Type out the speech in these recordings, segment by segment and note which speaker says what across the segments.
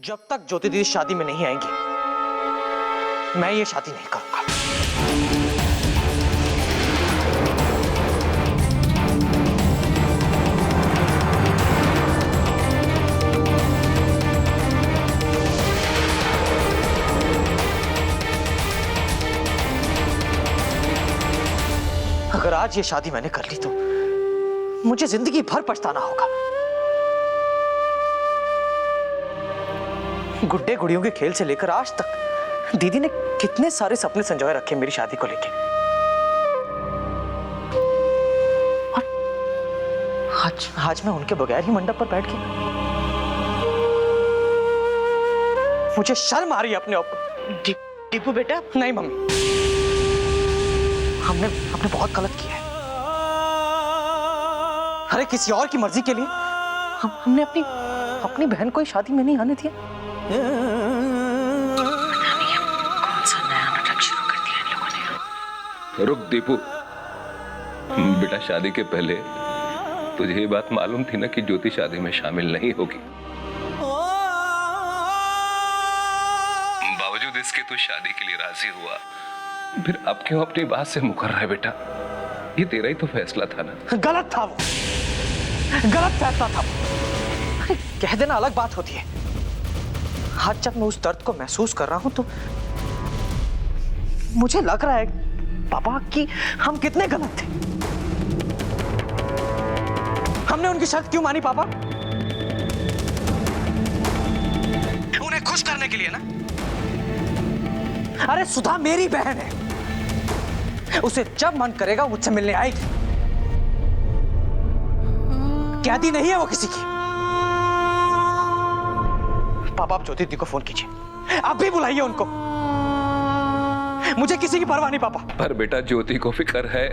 Speaker 1: जब तक ज्योति दीदी शादी में नहीं आएंगी मैं ये शादी नहीं करूंगा। अगर आज ये शादी मैंने कर ली तो मुझे जिंदगी भर पछताना होगा। गुड्डे गुड़ियों के खेल से लेकर आज तक दीदी ने कितने सारे सपने संजोए रखे मेरी शादी को लेकर, और आज मैं उनके बगैर ही मंडप पर बैठ गया। मुझे शर्म आ रही है अपने ऊपर।
Speaker 2: दीपू बेटा।
Speaker 1: नहीं मम्मी, हमने बहुत गलत किया है। अरे किसी और की मर्जी के लिए हमने अपनी बहन को शादी में नहीं आने दिया।
Speaker 2: कौन सा नया नाटक शुरू कर दिया इन लोगों ने।
Speaker 3: रुक दीपू बेटा, शादी के पहले तुझे ये बात मालूम थी ना कि ज्योति शादी में शामिल नहीं होगी। बावजूद इसके तू शादी के लिए राजी हुआ, फिर अब क्यों अपनी बात से मुकर रहा है बेटा? ये तेरा ही तो फैसला था ना।
Speaker 1: गलत था वो, गलत फैसला था। अरे कह देना अलग बात होती है। आज जब मैं उस दर्द को महसूस कर रहा हूं तो मुझे लग रहा है पापा कि हम कितने गलत थे। हमने उनकी शर्त क्यों मानी पापा? उन्हें खुश करने के लिए ना। अरे सुधा मेरी बहन है, उसे जब मन करेगा मुझसे मिलने आएगी। कैदी नहीं है वो किसी की। पापा आप ज्योति दी को फोन कीजिए, आप भी बुलाइए उनको। मुझे किसी की परवाह नहीं पापा।
Speaker 3: पर बेटा ज्योति को फिक्र है,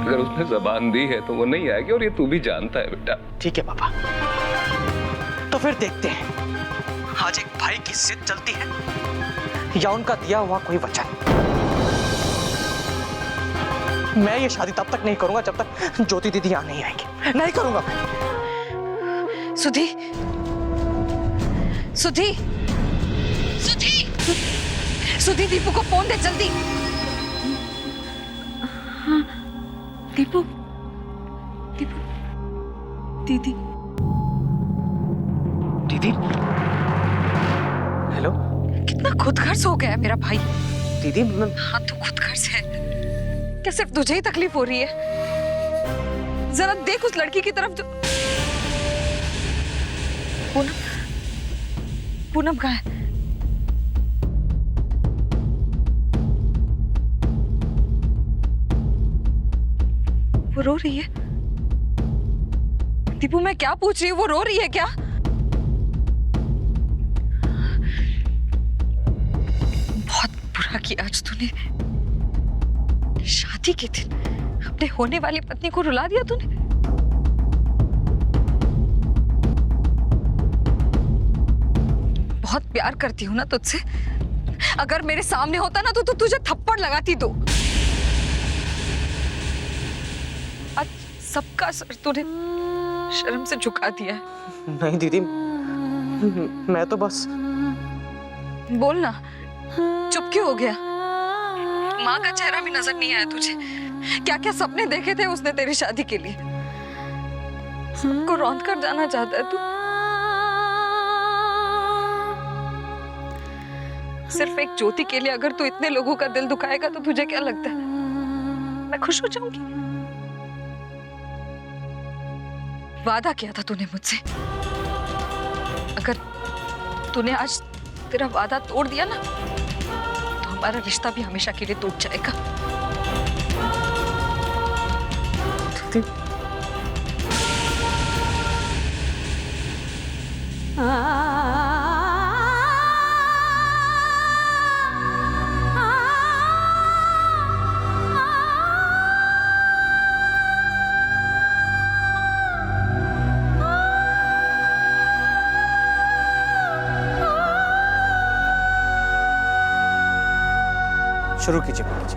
Speaker 3: अगर उसने जबान दी है तो वो नहीं आएगी, और ये तू भी जानता है बेटा।
Speaker 1: ठीक है पापा, तो फिर देखते हैं आज एक भाई की जिद चलती है या उनका दिया हुआ कोई वचन। मैं ये शादी तब तक नहीं करूंगा जब तक ज्योति दीदी यहां नहीं आएगी। नहीं करूंगा मैं।
Speaker 2: सुधी, सुधी, सुधी, सुधी, दीपू को फोन दे जल्दी। हाँ, दीपू, दीपू, दीदी,
Speaker 1: दीदी, हेलो।
Speaker 2: कितना खुदगर्ज हो गया है मेरा भाई।
Speaker 1: दीदी
Speaker 2: हाँ तू खुदगर्ज है। क्या सिर्फ तुझे ही तकलीफ हो रही है? जरा देख उस लड़की की तरफ जो पूनम, पूनम कहाँ है? वो रो रही है। दीपू मैं क्या पूछ रही हूँ, वो रो रही है क्या? बहुत बुरा किया आज तूने। शादी के दिन अपने होने वाली पत्नी को रुला दिया तूने। बहुत प्यार करती हूं ना तुझसे। अगर मेरे सामने होता ना तो तुझे थप्पड़ लगाती दो। आज सबका सर तूने शर्म से झुका दिया है।
Speaker 1: नहीं दीदी, मैं तो बस।
Speaker 2: बोल ना, चुप क्यों हो गया? माँ का चेहरा भी नजर नहीं आया तुझे? क्या क्या सपने देखे थे उसने तेरी शादी के लिए? सबको रौंद कर जाना चाहता है तू। सिर्फ एक ज्योति के लिए अगर तू इतने लोगों का दिल दुखाएगा तो तुझे क्या लगता है मैं खुश हो जाऊंगी? वादा किया था तूने मुझसे, अगर तूने आज तेरा वादा तोड़ दिया ना तो हमारा रिश्ता भी हमेशा के लिए टूट जाएगा।
Speaker 1: शुरू कीजिए पंडित जी।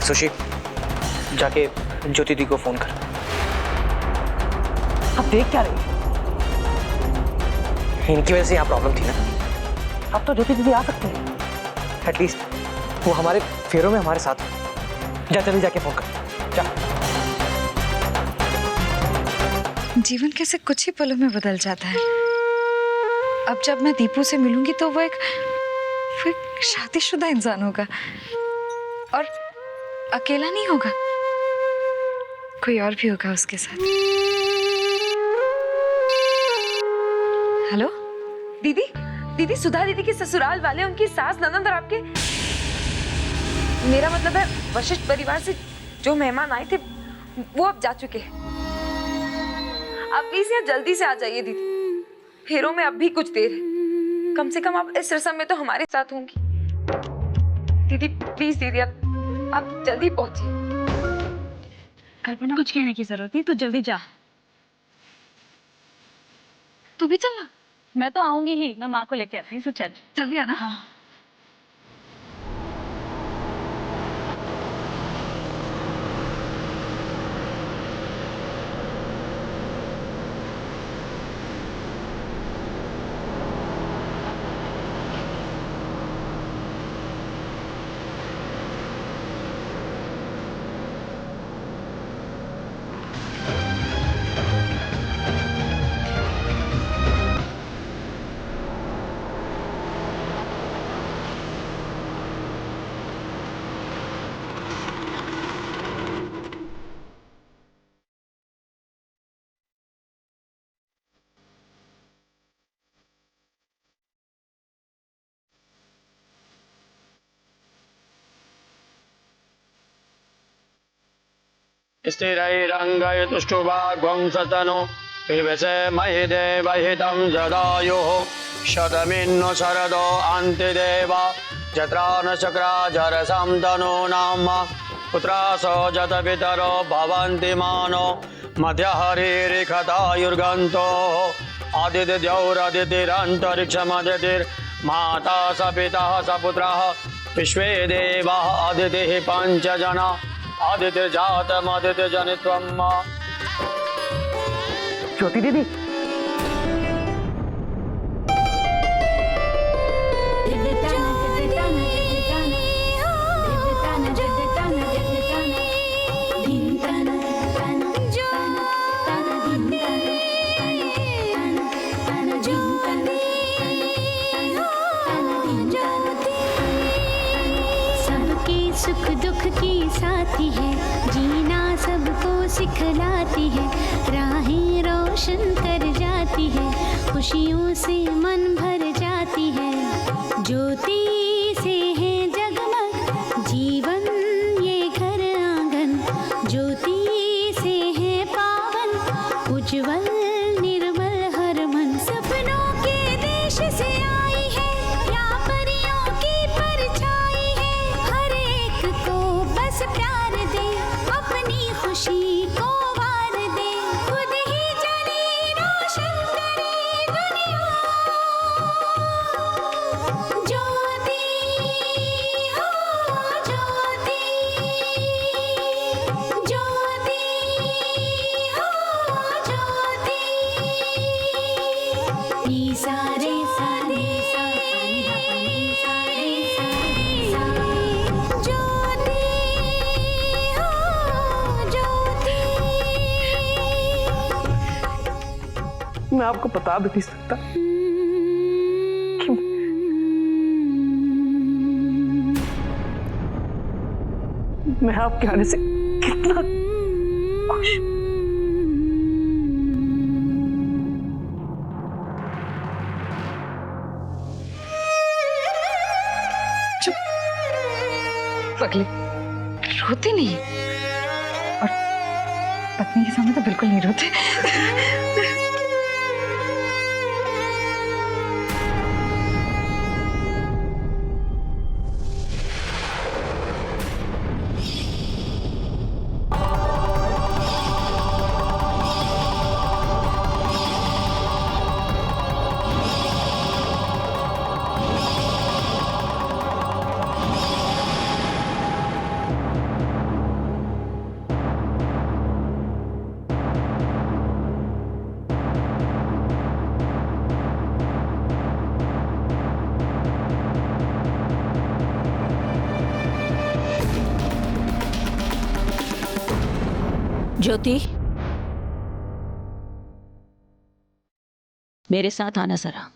Speaker 1: सुशी, जाके ज्योति दी को फोन कर। अब देख क्या रही, इनकी वजह से यहाँ प्रॉब्लम थी ना। अब तो ज्योति दीदी आ सकते हैं, एटलीस्ट वो हमारे फेरों में हमारे साथ है। जा जल्दी जाके फोन कर, जा।
Speaker 2: जीवन कैसे कुछ ही पलों में बदल जाता है। अब जब मैं दीपू से मिलूंगी तो वो एक शादीशुदा इंसान होगा और अकेला नहीं होगा, कोई और भी होगा उसके साथ। हेलो
Speaker 4: दीदी, दीदी सुधा दीदी के ससुराल वाले, उनकी सास, ननंद और आपके, मेरा मतलब है वशिष्ठ परिवार से जो मेहमान आए थे वो अब जा चुके हैं। आप प्लीज यहाँ जल्दी से आ जाइए दीदी, फेरों में अब भी कुछ देर है। कम से कम आप इस रस्म में तो हमारे साथ होंगी। दीदी प्लीज दीदी, आप जल्दी पहुंचिए।
Speaker 5: कल्पना, कुछ कहने की जरूरत नहीं, तू जल्दी जा। तू भी चलना। मैं तो आऊंगी ही, मैं माँ को लेके आती हूँ। चल जल्दी आना। हाँ।
Speaker 6: स्थिरैरङ्गयतुष्टुभाग्वं सतनु पिबसे महि देवहितं जदायुः शतमिन्नु शरदो अन्तिदेव जत्रा न चक्राजरसं तनूनां पुत्रासो जतपितरो भवन्ति मानो मध्यहरिरिखतायुर्गन्तोः आदित्यद्यौरदितिरन्तरिक्षमदितिर्माता स पिता स पुत्रः विश्वे देवाः अदितिः पञ्चजना आदित्य जातम आदित्य जनित्वम।
Speaker 1: ज्योति दीदी,
Speaker 7: सुख दुख की साथी है, जीना सबको सिखलाती है, राहें रोशन कर जाती है, खुशियों से मन भर जाती है। ज्योति से है जगमग जीवन ये घर आंगन, ज्योति से है पावन उज्जवल निर्मल हर मन। सपनों के देश से आई है या परियों की परछाई है, हर एक को बस प्यार दे, अपनी खुशी को वार दे, खुद ही जले रोशन करे दुनिया। ज्योति हो ज्योति, ज्योति हो ज्योति। नी सा रे सा रे सा नी सा रे सा ज्योति हो ज्योति।
Speaker 1: मैं आपको बता भी नहीं सकता कि मैं आपके आने से कितना खुश हूं।
Speaker 2: पगली, रोती नहीं और पत्नी के सामने तो बिल्कुल नहीं रोते।
Speaker 8: ज्योति, मेरे साथ आना जरा।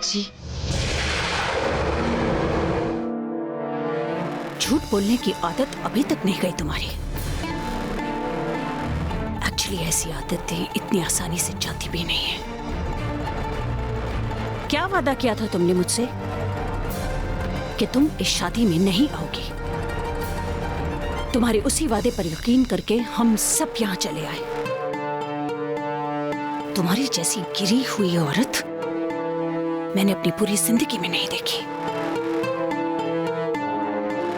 Speaker 2: जी
Speaker 8: झूठ बोलने की आदत अभी तक नहीं गई तुम्हारी। एक्चुअली ऐसी आदतें इतनी आसानी से जाती भी नहीं है। क्या वादा किया था तुमने मुझसे कि तुम इस शादी में नहीं आओगी? तुम्हारे उसी वादे पर यकीन करके हम सब यहां चले आए। तुम्हारी जैसी गिरी हुई औरत मैंने अपनी पूरी जिंदगी में नहीं देखी।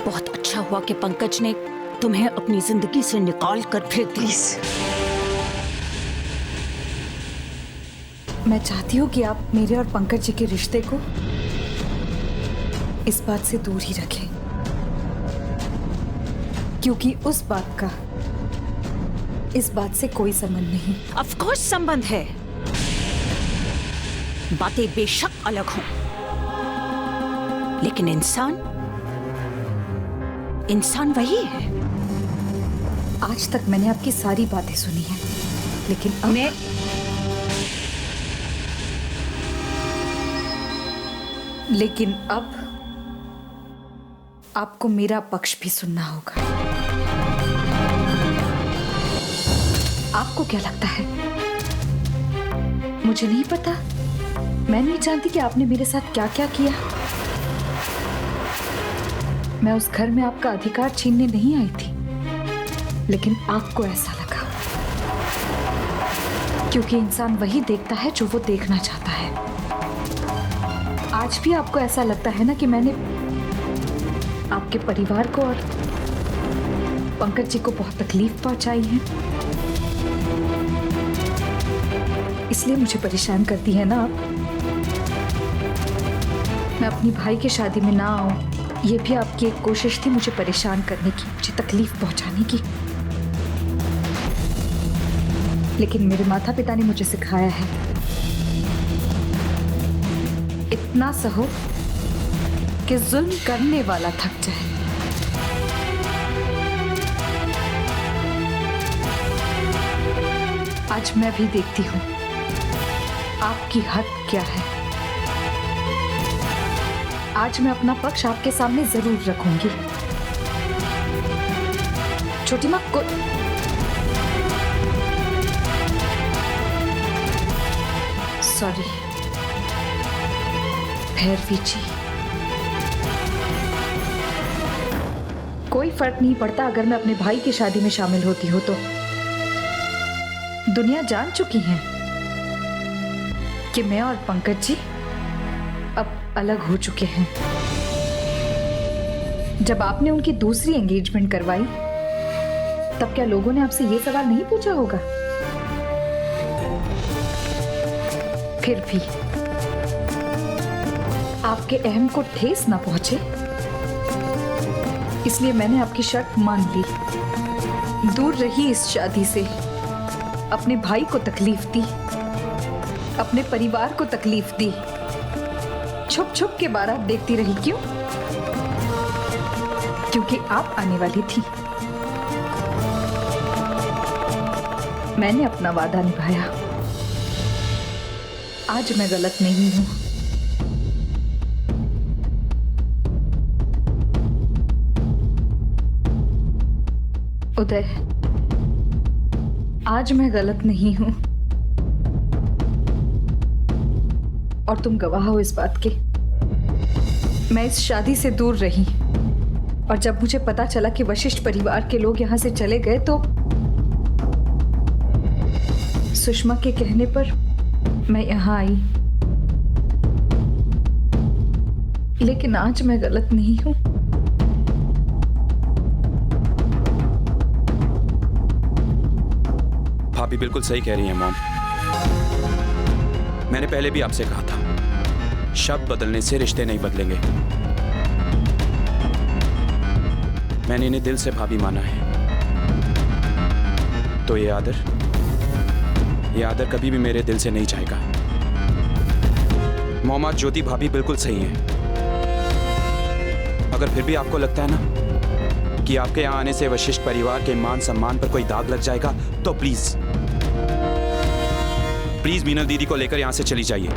Speaker 8: बहुत अच्छा हुआ कि पंकज ने तुम्हें अपनी जिंदगी से निकाल कर फेंक दी।
Speaker 2: मैं चाहती हूँ कि आप मेरे और पंकज जी के रिश्ते को इस बात से दूर ही रखें, क्योंकि उस बात का इस बात से कोई संबंध नहीं।
Speaker 8: ऑफ कोर्स संबंध है, बातें बेशक अलग हों, लेकिन इंसान वही है।
Speaker 2: आज तक मैंने आपकी सारी बातें सुनी हैं, लेकिन अब अब आपको मेरा पक्ष भी सुनना होगा। आपको क्या लगता है मुझे नहीं पता? मैं नहीं जानती कि आपने मेरे साथ क्या क्या किया। मैं उस घर में आपका अधिकार छीनने नहीं आई थी, लेकिन आपको ऐसा लगा, क्योंकि इंसान वही देखता है जो वो देखना चाहता है। आज भी आपको ऐसा लगता है ना कि मैंने आपके परिवार को और पंकज जी को बहुत तकलीफ पहुंचाई है, इसलिए मुझे परेशान करती है ना आप। मैं अपनी भाई की शादी में ना आऊं, ये भी आपकी एक कोशिश थी मुझे परेशान करने की, मुझे तकलीफ पहुंचाने की। लेकिन मेरे माता पिता ने मुझे सिखाया है, इतना सहो कि जुल्म करने वाला थक जाए। आज मैं भी देखती हूं आपकी हद क्या है। आज मैं अपना पक्ष आपके सामने जरूर रखूंगी। छोटी माँ को सॉरी भैरवी जी, कोई फर्क नहीं पड़ता अगर मैं अपने भाई की शादी में शामिल होती हूँ तो। दुनिया जान चुकी है कि मैं और पंकज जी अब अलग हो चुके हैं। जब आपने उनकी दूसरी एंगेजमेंट करवाई, तब क्या लोगों ने आपसे ये सवाल नहीं पूछा होगा? फिर भी आपके अहम को ठेस ना पहुंचे, इसलिए मैंने आपकी शर्त मान ली। दूर रही इस शादी से, अपने भाई को तकलीफ दी, अपने परिवार को तकलीफ दी, छुप छुप के बारात देखती रही। क्यों? क्योंकि आप आने वाली थी। मैंने अपना वादा निभाया। आज मैं गलत नहीं हूं। उदय, आज मैं गलत नहीं हूं, और तुम गवाह हो इस बात के। मैं इस शादी से दूर रही, और जब मुझे पता चला कि वशिष्ठ परिवार के लोग यहां से चले गए, तो सुषमा के कहने पर मैं यहां आई। लेकिन आज मैं गलत नहीं हूं।
Speaker 9: भाभी बिल्कुल सही कह रही हैं मॉम। मैंने पहले भी आपसे कहा था, शब्द बदलने से रिश्ते नहीं बदलेंगे। मैंने इन्हें दिल से भाभी माना है, तो ये आदर कभी भी मेरे दिल से नहीं जाएगा। मोमा, ज्योति भाभी बिल्कुल सही है। अगर फिर भी आपको लगता है ना कि आपके यहाँ आने से वशिष्ठ परिवार के मान सम्मान पर कोई दाग लग जाएगा, तो प्लीज मीनल दीदी को लेकर यहाँ से चली जाइए।